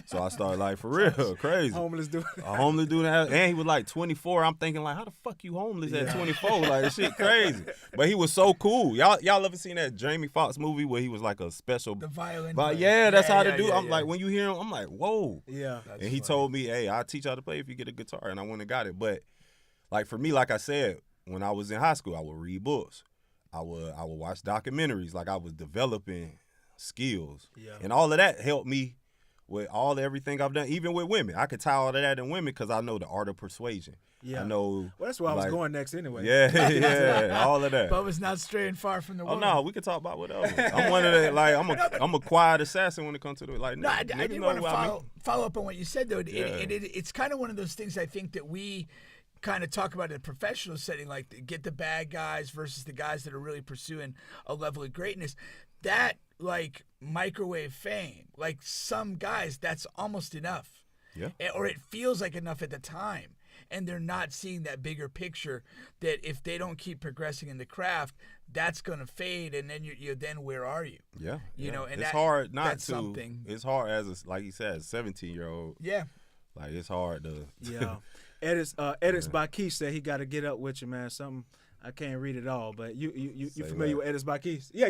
So I started, like, for real, crazy. Homeless dude. A homeless dude, and he was like 24. I'm thinking, like, how the fuck you homeless at 24? Like, this shit crazy. But he was so cool. Y'all ever seen that Jamie Foxx movie where he was like a special? The violin. But yeah, that's how to do. I'm like, when you hear him, I'm like, whoa. Yeah. And he told me, hey, I'll teach you how to play if you get a guitar. And I went and got it. But, like, for me, like I said, when I was in high school, I would read books. I would watch documentaries. Like, I was developing skills. Yeah. And all of that helped me with everything I've done, even with women. I could tie all of that in women because I know the art of persuasion. Yeah. I know. Well, that's where I was going next anyway. Yeah, all of that. Bubba's not straying far from the Oh woman. no, we can talk about whatever. I'm one of the I'm a quiet assassin when it comes to the like. No, I did want to follow up on what you said though. Yeah. It's kind of one of those things I think that we kind of talk about in a professional setting, like get the bad guys versus the guys that are really pursuing a level of greatness. That like microwave fame, like some guys, that's almost enough. Yeah. Or it feels like enough at the time. And they're not seeing that bigger picture that if they don't keep progressing in the craft, that's going to fade. And then you then where are you? Yeah. You know, and it's hard not that's to. Something. It's hard as like you said, 17-year-old. Yeah. Like it's hard to. Yeah. Edits by Keith said he got to get up with you, man. Something I can't read it all, but you familiar with Edits by Keith? Yeah.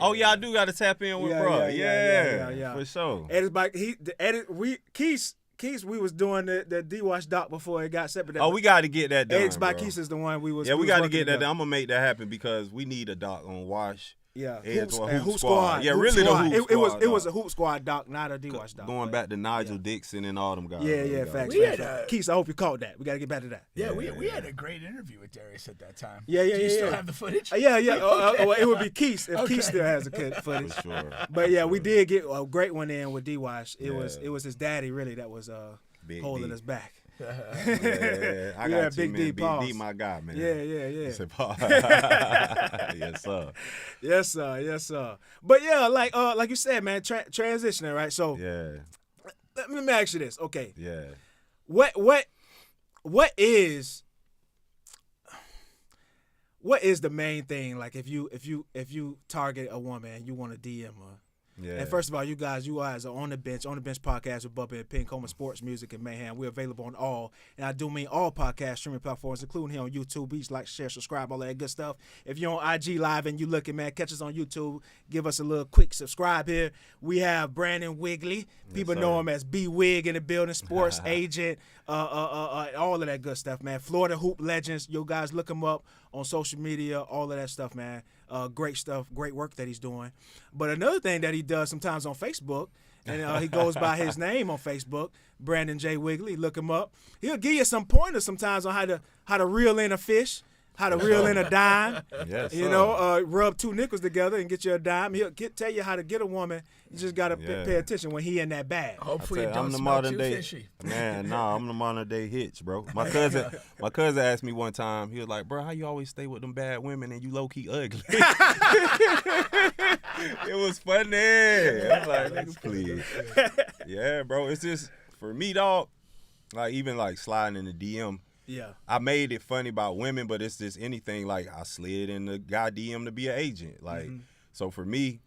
Oh yeah, I do got to tap in with bro. Yeah, for sure. Edits by Keith, we was doing the D-Wash doc before it got separate. Oh, we got to get that done. Edits by bro. Keith is the one we was. Yeah, we got to get that done. done. I'm gonna make that happen because we need a doc on Wash. Yeah, Hoop Squad. Yeah, Hoop really Squad. the Hoop Squad. It was a Hoop Squad doc, not a D-Wash doc. Going back to Nigel Dixon and all them guys. Yeah, facts. Keith, I hope you caught that. We got to get back to that. Yeah, we had a great interview with Darius at that time. Yeah. Do you still have the footage? Yeah. Well, it would be Keith if Keith still has the footage. For sure. But yeah, we did get a great one in with D-Wash. It was his daddy really that was holding us back. Yeah, I got Big you, man. D, Big D, my guy, man. Yeah. Yes, sir. Yes, sir. But yeah, like you said, man, transitioning, right? So let me ask you this, okay? Yeah. What is the main thing? Like if you target a woman and you want to DM her. Yeah. And first of all, you guys are on the bench podcast with Bubba and Pink, home of sports, music, and mayhem. We're available on all, and I do mean all podcast streaming platforms, including here on YouTube. Please like, share, subscribe, all that good stuff. If you're on IG Live and you looking, man, catch us on YouTube. Give us a little quick subscribe here. We have Brandon Wigley. People know him as BWigg in the building, sports agent, all of that good stuff, man. Florida Hoop Legends. You guys look him up on social media, all of that stuff, man. Great stuff, great work that he's doing. But another thing that he does sometimes on Facebook, and he goes by his name on Facebook, Brandon J. Wigley. Look him up. He'll give you some pointers sometimes on how to reel in a fish, how to reel in a dime. Yes, rub two nickels together and get you a dime. He'll tell you how to get a woman. You just got to pay attention when he in that bag. Hopefully it don't smell too fishy. Man, nah, I'm the modern day Hitch, bro. My cousin asked me one time, he was like, bro, how you always stay with them bad women and you low-key ugly? It was funny. I was like, nigga, please. Yeah, bro, it's just, for me, dog, like even like sliding in the DM, yeah, I made it funny about women, but it's just anything. Like I slid in the guy DM to be an agent. Like, so for me,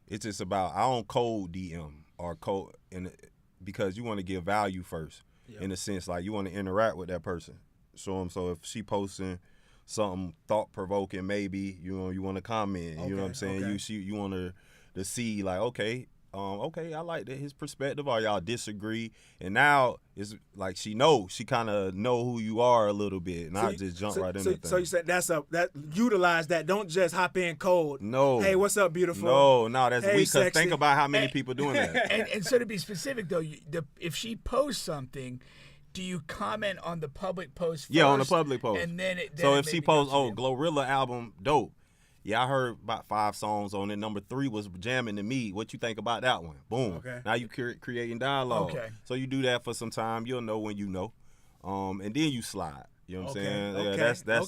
it's just about I don't cold DM or code because you want to give value first. Yep. In a sense, like you want to interact with that person. So if she posting something thought provoking, maybe you want to comment. You know what I'm saying? Okay. You want to see like okay, I like that his perspective, or y'all disagree, and now it's like she kind of know who you are a little bit, not just jump right into things. So you said that utilize that. Don't just hop in cold. No. Hey, what's up, beautiful? No, that's weak. Because think about how many people doing that. And so to be specific though, if she posts something, do you comment on the public post first? Yeah, on the public post. And then if she posts, Glorilla album, dope. Yeah, I heard about 5 songs on it. Number 3 was jamming to me. What you think about that one? Boom. Okay. Now you creating dialogue. Okay. So you do that for some time. You'll know when you know. And then you slide. You know what I'm Okay, saying? okay,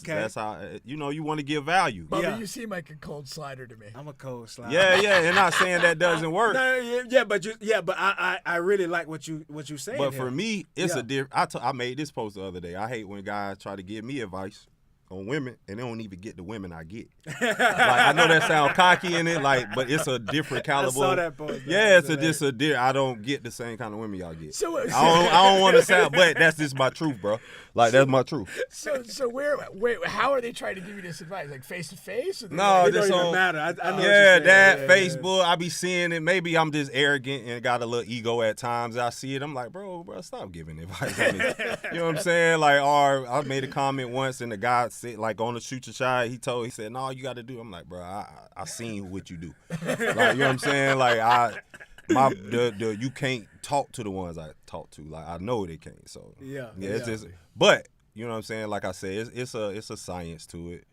Yeah, that's how, you want to give value. Bubba, Yeah. you seem like a cold slider to me. I'm a cold slider. Yeah, and not saying that doesn't work. No, but I really like what you saying. But here. for me, it's Yeah. a different. I made this post the other day. I hate when guys try to give me advice on women and they don't even get the women I get. Like, I know that sounds cocky in it, but it's a different caliber. I saw that post. Yeah, it's just a different. I don't get the same kind of women y'all get. So, I don't want to sound, but that's just my truth, bro. Like, that's my truth. so where how are they trying to give you this advice? Like face to face? No, It don't just even on. matter. I know what you're Yeah, saying. that Yeah. Facebook, I be seeing it. Maybe I'm just arrogant and got a little ego at times. I see it. I'm like, bro, stop giving advice on this. You know what I'm saying? Like, or I made a comment once and the guy said, like, on the shoot your shot, he said, no, you got to do. I'm like, bro, I seen what you do. Like, you know what I'm saying? Like, you can't talk to the ones I talk to. Like, I know they can't. So Yeah, it's yeah. just. But you know what I'm saying? Like I said, it's a science to it.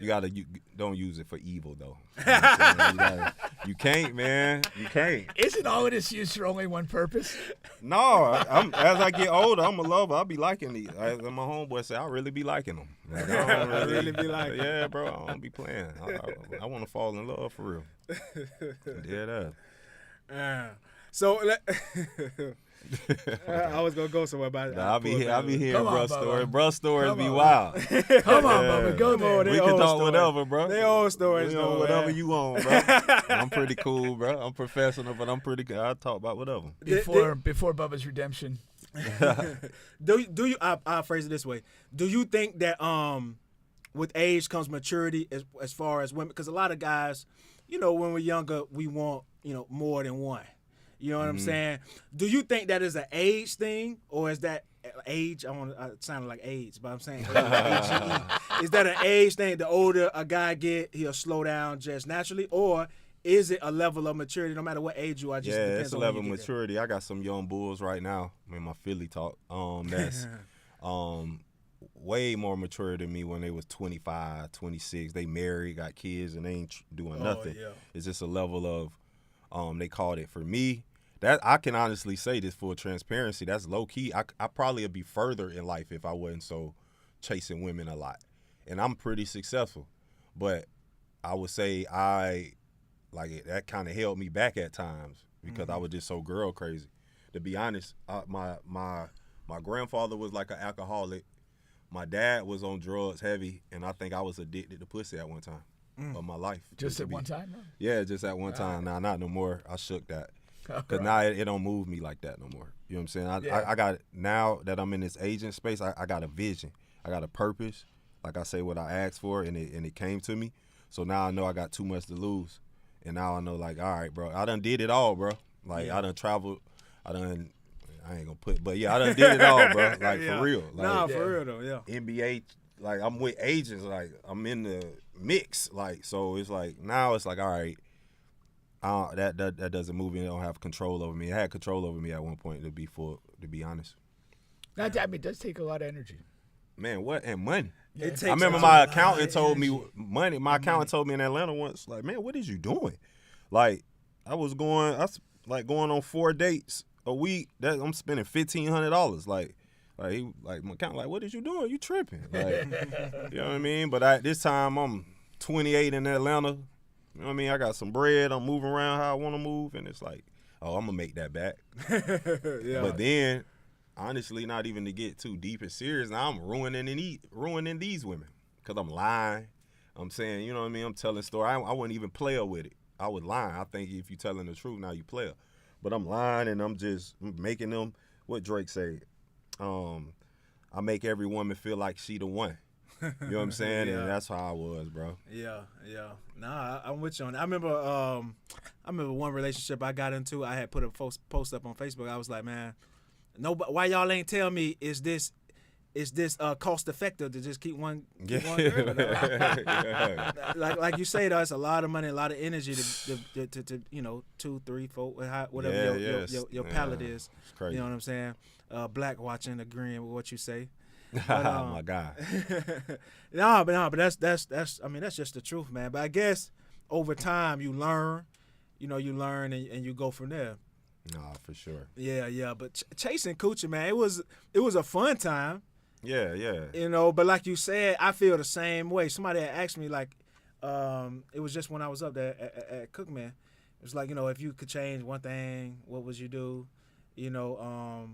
You don't use it for evil though. You know what I'm saying? You can't, man. You can't. Isn't all of this used for only one purpose? No, as I get older, I'm a lover. I'll be liking these. As my homeboy said, I really be liking them. Like, I don't really be liking Yeah, bro. I don't be playing. I want to fall in love for real. Yeah, that. So I was gonna go somewhere, but I be hearing Come on, bro Bubba. stories. Bro stories Come be on. wild. Come on, Bubba, go Come on, there. they We can old talk stories. whatever, bro. They old stories, You know, though, whatever man. you want, bro. I'm pretty cool, bro. I'm professional, but I'm pretty good. I talk about whatever. Before Bubba's redemption. Do you? I'll phrase it this way. Do you think that with age comes maturity as far as women? Because a lot of guys, when we're younger, we want more than one. You know what I'm saying? Do you think that is an age thing, or is that age? It sounded like AIDS, but I'm saying age. Is that an age thing? The older a guy get, he'll slow down just naturally, or is it a level of maturity? No matter what age you are, just depends It's a on when level of you get there? maturity. I got some young bulls right now in my Philly talk. That's way more mature than me when they was 25, 26. They married, got kids, and they ain't doing nothing. Yeah. It's just a level of they called it for me. That I can honestly say this for transparency. That's low key. I probably would be further in life if I wasn't so chasing women a lot, and I'm pretty successful. But I would say that kind of held me back at times because I was just so girl crazy. To be honest, my grandfather was like an alcoholic. My dad was on drugs heavy, and I think I was addicted to pussy at one time of my life. Just at one time? No? Yeah, just at one time. Nah, not no more. I shook that. Because Right. now it don't move me like that no more. You know what I'm saying? Yeah. I got, now that I'm in this agent space, I got a vision. I got a purpose. Like I say what I asked for, and it came to me. So now I know I got too much to lose. And now I know, like, all right, bro, I done did it all, bro. Like, I done traveled. I ain't going to put, but yeah, I done did it all, bro. Like, Yeah. for real. Like, For real though, yeah. NBA, like, I'm with agents. Like, I'm in the mix. Like, so it's like, now it's like, all right, that doesn't move me. It don't have control over me. It had control over me at one point, to be honest. It does take a lot of energy. Man, what? And money. It takes I remember a my lot accountant of told me energy. money. My accountant told me in Atlanta once, like, man, what is you doing? Like, I was going on 4 dates a week. That I'm spending $1,500. Like my accountant, like, what is you doing? You tripping? Like, you know what I mean? But this time I'm 28 in Atlanta. You know what I mean? I got some bread. I'm moving around how I want to move, and it's like, oh, I'm gonna make that back. Yeah. But then, honestly, not even to get too deep and serious, now I'm ruining these women because I'm lying. I'm saying, you know what I mean? I'm telling story. I wouldn't even play her with it. I was lying. I think if you telling the truth, now you play her. But I'm lying, and I'm just making them, what Drake said, I make every woman feel like she the one. You know what I'm saying? Yeah. And that's how I was, bro. Yeah. Nah, I'm with you on that. I remember one relationship I got into. I had put a post up on Facebook. I was like, man, why y'all ain't tell me is this cost effective to just keep one girl? Yeah. Like you say though, it's a lot of money, a lot of energy to 2, 3, 4, whatever your palate is. It's crazy. You know what I'm saying? Black watching, agreeing with what you say. Oh my God. but that's just the truth, man. But I guess over time you learn, and you go from there. Nah, for sure. Yeah. But chasing coochie, man, it was a fun time. Yeah, yeah. You know, but like you said, I feel the same way. Somebody had asked me, like, it was just when I was up there at Cookman. It was like, you know, if you could change one thing, what would you do? You know,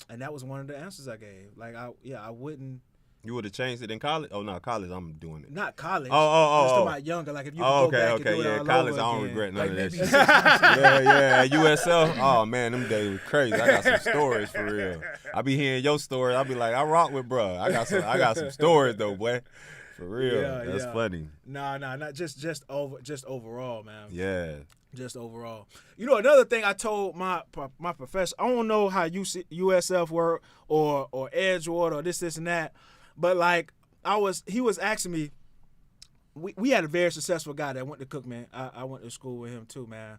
and that was one of the answers I gave. Like, I wouldn't. You would have changed it in college? Oh, no, college, I'm doing it. Not college. Oh. I was talking about younger. Like, if you could go back and do it all college, over I don't again. regret none of that maybe shit. 6 months ago. Yeah. USL, oh, man, them days were crazy. I got some stories for real. I be hearing your story. I be like, I rock with bruh. I got some stories, though, boy. For real. Yeah, That's funny. Nah, not just overall, man. Yeah. Just overall. You know, another thing I told my professor, I don't know how USF work or Edgewater or this and that, but like he was asking me. We had a very successful guy that went to Cookman. I went to school with him too, man.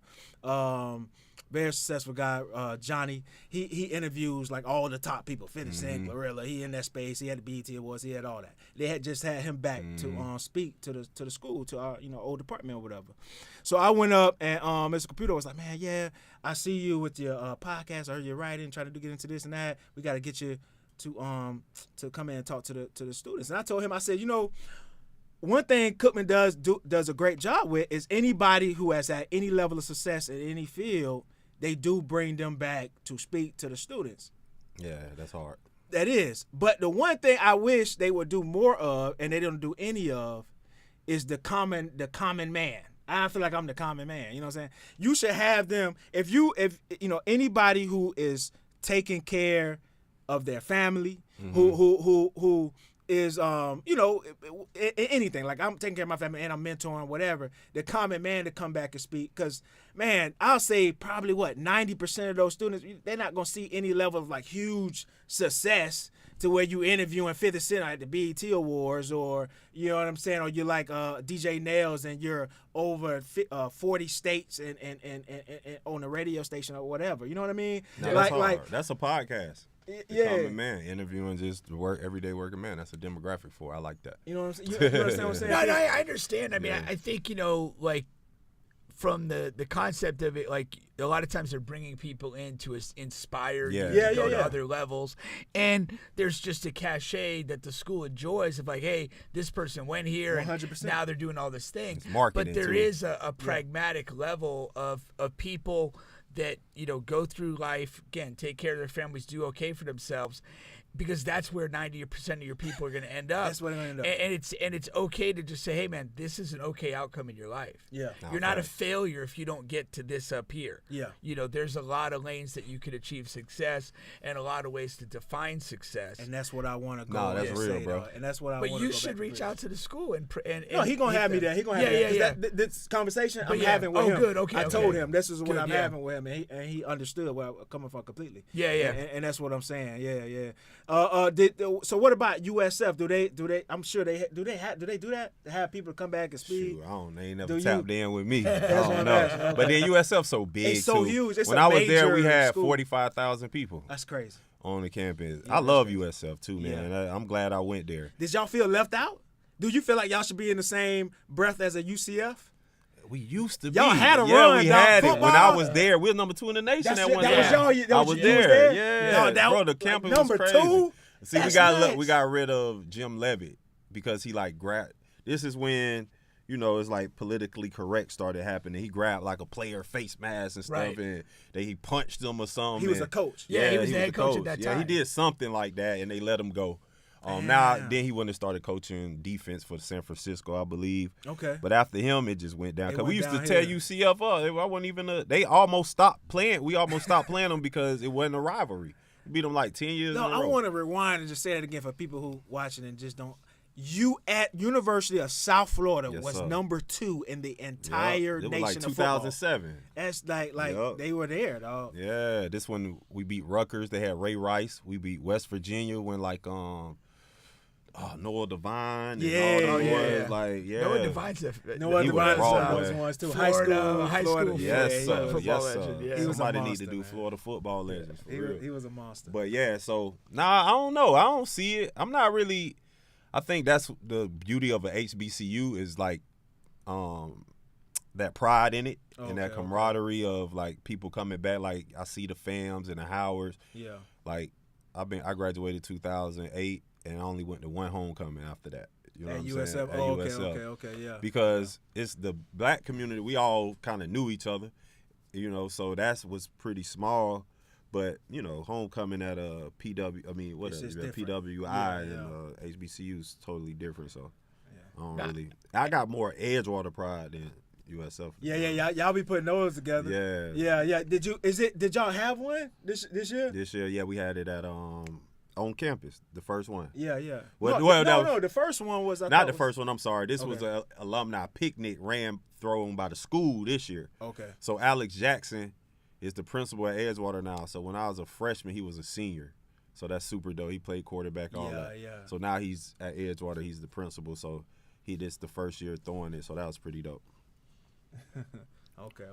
Very successful guy, Johnny. He interviews like all the top people, 50 Cent, Glorilla. He in that space. He had the BET Awards. He had all that. They had just had him back to speak to the school, to our old department or whatever. So I went up and Mr. Computer was like, man, yeah, I see you with your podcast. I heard you writing, trying to get into this and that. We got to get you to come in and talk to the students. And I told him, I said, you know, one thing Cookman does a great job with is anybody who has had any level of success in any field, they do bring them back to speak to the students. Yeah, that's hard. That is. But the one thing I wish they would do more of, and they don't do any of, is the common man. I feel like I'm the common man. You know what I'm saying? You should have them, if anybody who is taking care of their family, who is anything, like I'm taking care of my family and I'm mentoring, whatever, the common man to come back and speak. Because man, I'll say probably 90% of those students, they're not gonna see any level of like huge success to where you interviewing 50 Cent at the BET Awards, or you know what I'm saying, or you're like DJ Nails and you're over 40 states and on a radio station or whatever. You know what I mean? No, that's hard. That's a podcast. Yeah, common man interviewing just everyday working man. That's a demographic for. I like that. You know what I'm saying? You understand what I'm saying? No, I understand. I mean, I think like from the concept of it, like a lot of times they're bringing people in to inspire you to go to other levels, and there's just a cachet that the school enjoys of like, hey, this person went here 100%. And now they're doing all this thing. It's marketing, but there too. is a pragmatic level of people that go through life, again, take care of their families, do okay for themselves, because that's where 90% of your people are going to end up. That's where they're going to end up. And it's okay to just say, hey man, this is an okay outcome in your life. Yeah. You're not a failure if you don't get to this up here. Yeah. There's a lot of lanes that you could achieve success and a lot of ways to define success. And that's what I want to go. Nah, that's real, say, bro. though. And that's what I But want. you should reach out to the school and no, he gonna have me there. He gonna have me there. Yeah. This conversation But I'm having with him. Good. Okay. I told him this is what Good, I'm yeah. having with him, and he understood where I'm coming from completely. Yeah. And that's what I'm saying. Yeah. So what about USF? Do they? I'm sure they do that. To have people come back and speak. Shoot, I don't. They ain't never Do tapped in with me. I what don't I'm know. asking. But then USF so big. It's so too. huge. It's when a I was there, we major had school. 45,000 people That's crazy. on the campus. Yeah, I love USF too, man. Yeah. I'm glad I went there. Did y'all feel left out? Do you feel like y'all should be in the same breath as a UCF? We used to be. Y'all had a yeah, run, we dog. had it. When Football. I was there, we were number 2 in the nation at one that time. was y'all. That I was was you there. was Yeah, No, bro, the campus like number was crazy. 2. See, That's we got rid of Jim Levitt because he like grabbed. This is when it's like politically correct started happening. He grabbed like a player face mask and stuff, Right. and he punched him or something. He was a coach. Yeah, he was the head a coach at that Yeah, he time. did something like that, and they let him go. Damn. Then he wouldn't have started coaching defense for San Francisco, I believe. Okay. But after him, it just went down. It Because we went used to tell downhill. UCF, I wasn't even they almost stopped playing. We almost stopped playing them because it wasn't a rivalry. We beat them like 10 years No, in a I row. want to rewind and just say that again for people who watching and just don't. You at University of South Florida Yes, was sir. number 2 in the Yup. entire It was nation like of football. 2007. That's like Yup. they were there, dog. Yeah, this one we beat Rutgers. They had Ray Rice. We beat West Virginia when like Noah Devine. And Yeah, all them yeah. boys, like yeah. Noah Devine's No He other was raw, was boy. ones too. Florida, High school. Yes, yeah, sir. he was- Yes, football sir. legend, yeah. He was a Somebody need monster, to do man. Florida football legends. For real. He was a monster. But yeah, so I don't know. I don't see it. I'm not really. I think that's the beauty of a HBCU is like, that pride in it and that Okay. camaraderie of like people coming back. Like I see the Fams and the Howards. Yeah. Like I graduated 2008, and I only went to one homecoming after that. You know At what I'm USF. saying? At Oh, USF. okay, yeah. Because it's the black community. We all kind of knew each other, you know. So that was pretty small. But you know, homecoming at a PW. I mean, what It's a just different. PWI and HBCU is totally different. So I don't really. I got more Edgewater pride than USF. Yeah. Y'all be putting those together. Yeah. Did y'all have one this year? This year, yeah, we had it at on campus, the first one. Yeah. No, the first one was not the first one. I'm sorry. This was Okay. an alumni picnic thrown by the school this year. Okay. So Alex Jackson is the principal at Edgewater now. So when I was a freshman, he was a senior. So that's super dope. He played quarterback, all that. Yeah. So now he's at Edgewater. He's the principal. So this the first year throwing it. So that was pretty dope. Okay.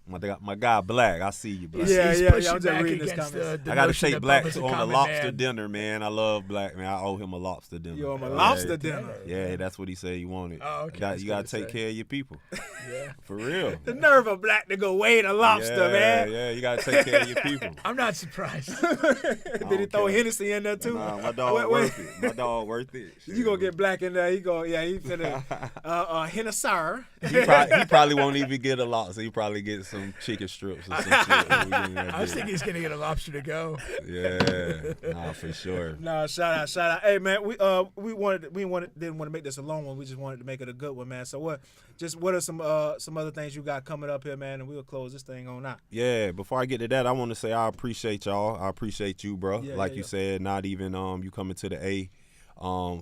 My guy Black, I see you, Black. He's Yeah, pushing I'm just back reading this against comment. the I gotta notion take that Black Bubba's a on the common lobster man. dinner, man. I love Black, man. I owe him a lobster dinner. You owe him a Yeah. lobster dinner. Yeah, that's what he said he wanted. Oh, okay. You gotta take care of your people. Yeah. For real. The nerve of Black to go weigh a lobster, man. Yeah, you gotta take care of your people. I'm not surprised. Did he throw care. Hennessy in there too? Nah, my dog worth it. My dog worth it. You gonna get Black in there? He finna Hennessy. He probably won't even get a lobster. He probably get some chicken strips or some shit. I was thinking he's gonna get a lobster to go. Yeah, nah, for sure. Nah, shout out. Hey man, we didn't want to make this a long one. We just wanted to make it a good one, man. So what are some other things you got coming up here, man, and we'll close this thing on out. Yeah, before I get to that, I want to say I appreciate y'all. I appreciate you, bro. Yeah, you said, not even you coming to the A,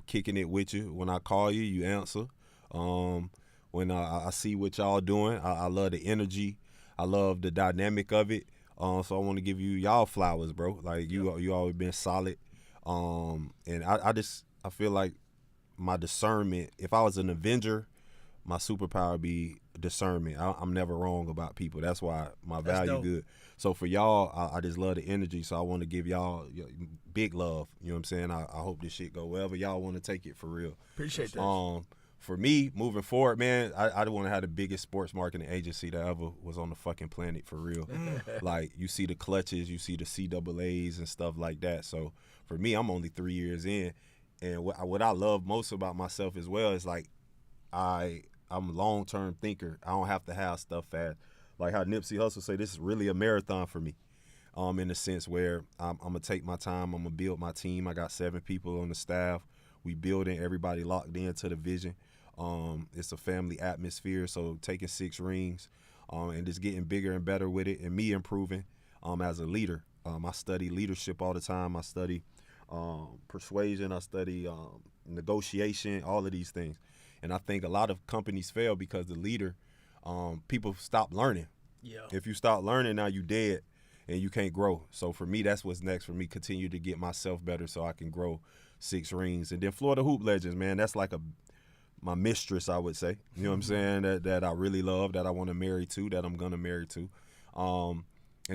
kicking it with you. When I call you, you answer. When I see what y'all doing, I love the energy. I love the dynamic of it. So I want to give y'all flowers, bro. Like you always been solid. And I feel like my discernment. If I was an Avenger, my superpower would be discernment. I'm never wrong about people. That's why my value dope. good. So for y'all, I just love the energy. So I want to give y'all big love. You know what I'm saying? I hope this shit go wherever y'all want to take it for real. Appreciate that. For me, moving forward, man, I want to have the biggest sports marketing agency that ever was on the fucking planet for real. Like, you see the clutches, you see the CAAs and stuff like that. So for me, I'm only 3 years in. And what I love most about myself as well is, like, I'm a long-term thinker. I don't have to have stuff fast. Like how Nipsey Hussle say, this is really a marathon for me. In the sense where I'm going to take my time. I'm going to build my team. I got 7 people on the staff. We building, everybody locked into the vision. It's a family atmosphere, so taking 6 rings and just getting bigger and better with it, and me improving as a leader. I study leadership all the time. I study persuasion. I study negotiation, all of these things. And I think a lot of companies fail because the leader, people stop learning. Yeah. If you stop learning, now you dead and you can't grow. So for me, that's what's next for me. Continue to get myself better so I can grow 6 rings. And then Florida Hoop Legends, man, that's like my mistress, I would say. You know what I'm saying? That I really love, that I want to marry to, that I'm gonna marry to. And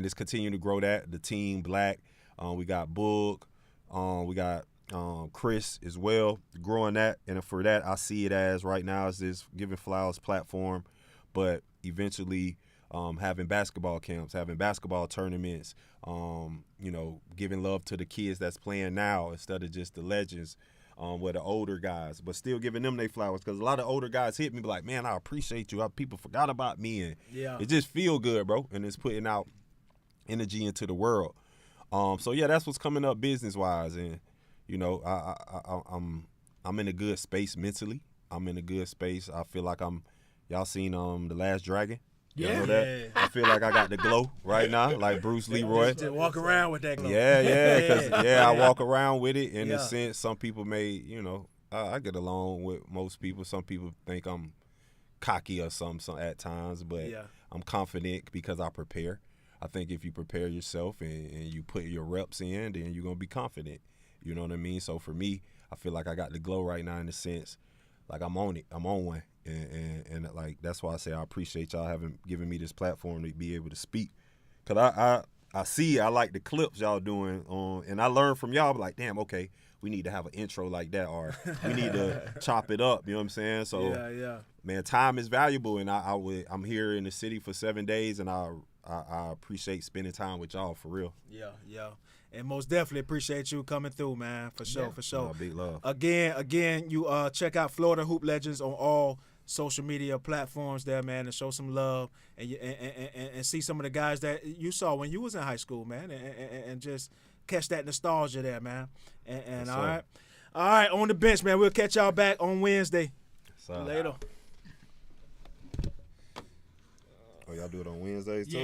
just continue to grow that. The team, Black. We got Boog. We got Chris as well, growing that. And for that, I see it as right now is this Giving Flowers platform, but eventually having basketball camps, having basketball tournaments, giving love to the kids that's playing now instead of just the legends, with the older guys, but still giving them their flowers, because a lot of older guys hit me like, man, I appreciate you. People forgot about me, and it just feel good, bro, and it's putting out energy into the world. So yeah, that's what's coming up business wise, and I'm in a good space mentally. I'm in a good space. I feel like y'all seen The Last Dragon? You know that? Yeah. I feel like I got the glow right now, like Bruce Leroy. Just walk around with that glow. Yeah, because I walk around with it in a sense. Some people may, I get along with most people. Some people think I'm cocky or something at times, but I'm confident because I prepare. I think if you prepare yourself and you put your reps in, then you're going to be confident. You know what I mean? So for me, I feel like I got the glow right now in the sense, like I'm on it. I'm on one. And like, that's why I say I appreciate y'all having given me this platform to be able to speak. Because I like the clips y'all doing and I learn from y'all, like, damn, okay, we need to have an intro like that, or we need to chop it up, you know what I'm saying? So, man, time is valuable, and I'm here in the city for 7 days, and I appreciate spending time with y'all for real. Yeah. And most definitely appreciate you coming through, man. For sure, for sure. Big love. Again, you check out Florida Hoop Legends on all social media platforms there, man, and show some love and see some of the guys that you saw when you was in high school, man, and just catch that nostalgia there, man. And all right, on the bench, man. We'll catch y'all back on Wednesday. Later. Later. Oh, y'all do it on Wednesdays too?